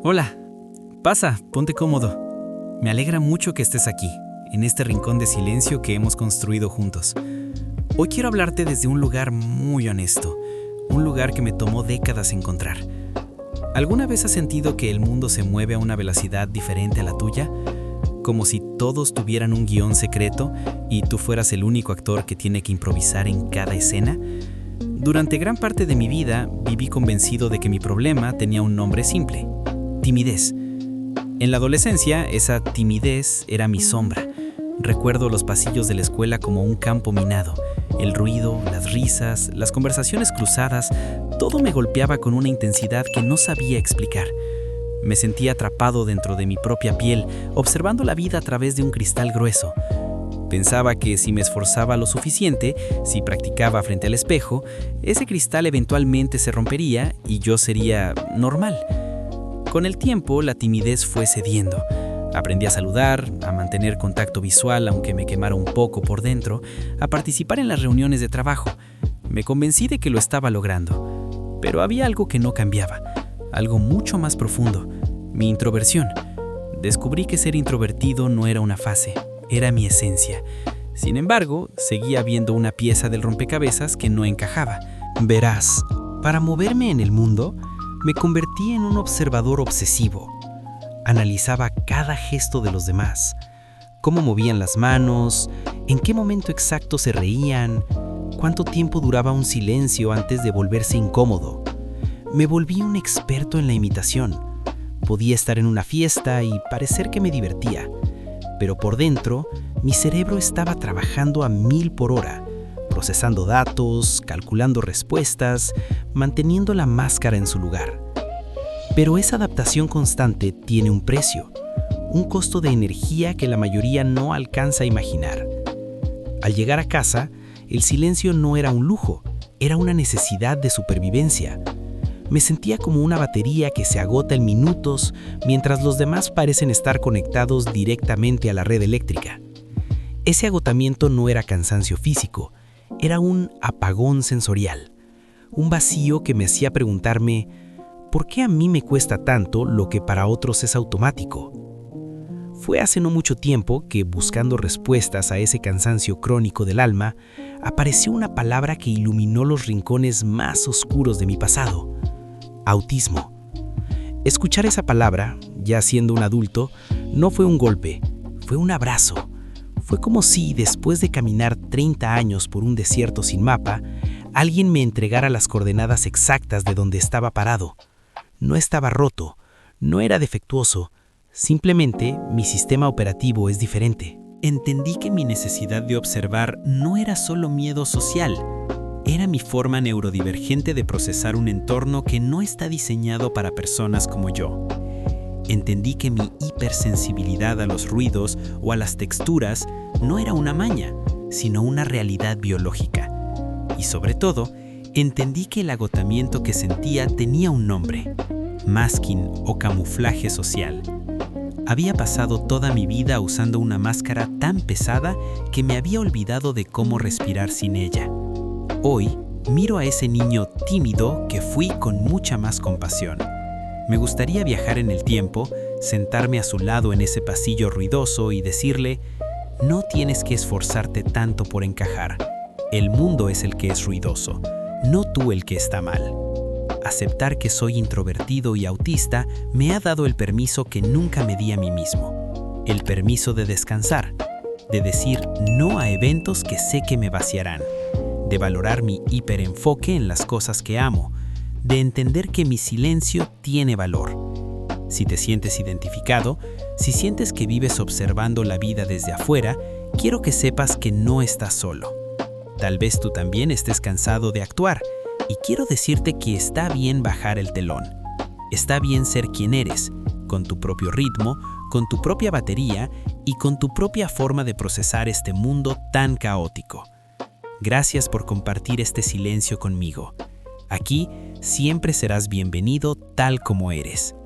Hola, pasa, ponte cómodo. Me alegra mucho que estés aquí, en este rincón de silencio que hemos construido juntos. Hoy quiero hablarte desde un lugar muy honesto, un lugar que me tomó décadas encontrar. ¿Alguna vez has sentido que el mundo se mueve a una velocidad diferente a la tuya? Como si todos tuvieran un guión secreto y tú fueras el único actor que tiene que improvisar en cada escena. Durante gran parte de mi vida viví convencido de que mi problema tenía un nombre simple: timidez. En la adolescencia, esa timidez era mi sombra. Recuerdo los pasillos de la escuela como un campo minado. El ruido, las risas, las conversaciones cruzadas, todo me golpeaba con una intensidad que no sabía explicar. Me sentía atrapado dentro de mi propia piel, observando la vida a través de un cristal grueso. Pensaba que si me esforzaba lo suficiente, si practicaba frente al espejo, ese cristal eventualmente se rompería y yo sería normal. Con el tiempo, la timidez fue cediendo. Aprendí a saludar, a mantener contacto visual aunque me quemara un poco por dentro, a participar en las reuniones de trabajo. Me convencí de que lo estaba logrando. Pero había algo que no cambiaba, algo mucho más profundo: mi introversión. Descubrí que ser introvertido no era una fase, era mi esencia. Sin embargo, seguía viendo una pieza del rompecabezas que no encajaba. Verás, para moverme en el mundo, me convertí en un observador obsesivo. Analizaba cada gesto de los demás, cómo movían las manos, en qué momento exacto se reían, cuánto tiempo duraba un silencio antes de volverse incómodo. Me volví un experto en la imitación. Podía estar en una fiesta y parecer que me divertía, pero por dentro, mi cerebro estaba trabajando a 1000 por hora, procesando datos, calculando respuestas, manteniendo la máscara en su lugar. Pero esa adaptación constante tiene un precio, un costo de energía que la mayoría no alcanza a imaginar. Al llegar a casa, el silencio no era un lujo, era una necesidad de supervivencia. Me sentía como una batería que se agota en minutos mientras los demás parecen estar conectados directamente a la red eléctrica. Ese agotamiento no era cansancio físico, era un apagón sensorial, un vacío que me hacía preguntarme: ¿por qué a mí me cuesta tanto lo que para otros es automático? Fue hace no mucho tiempo que, buscando respuestas a ese cansancio crónico del alma, apareció una palabra que iluminó los rincones más oscuros de mi pasado: autismo. Escuchar esa palabra, ya siendo un adulto, no fue un golpe, fue un abrazo. Fue como si, después de caminar 30 años por un desierto sin mapa, alguien me entregara las coordenadas exactas de donde estaba parado. No estaba roto, no era defectuoso, simplemente mi sistema operativo es diferente. Entendí que mi necesidad de observar no era solo miedo social, era mi forma neurodivergente de procesar un entorno que no está diseñado para personas como yo. Entendí que mi hipersensibilidad a los ruidos o a las texturas no era una maña, sino una realidad biológica. Y sobre todo, entendí que el agotamiento que sentía tenía un nombre: masking o camuflaje social. Había pasado toda mi vida usando una máscara tan pesada que me había olvidado de cómo respirar sin ella. Hoy, miro a ese niño tímido que fui con mucha más compasión. Me gustaría viajar en el tiempo, sentarme a su lado en ese pasillo ruidoso y decirle: no tienes que esforzarte tanto por encajar. El mundo es el que es ruidoso, no tú el que está mal. Aceptar que soy introvertido y autista me ha dado el permiso que nunca me di a mí mismo. El permiso de descansar, de decir no a eventos que sé que me vaciarán, de valorar mi hiperenfoque en las cosas que amo, de entender que mi silencio tiene valor. Si te sientes identificado, si sientes que vives observando la vida desde afuera, quiero que sepas que no estás solo. Tal vez tú también estés cansado de actuar, y quiero decirte que está bien bajar el telón. Está bien ser quien eres, con tu propio ritmo, con tu propia batería y con tu propia forma de procesar este mundo tan caótico. Gracias por compartir este silencio conmigo. Aquí siempre serás bienvenido tal como eres.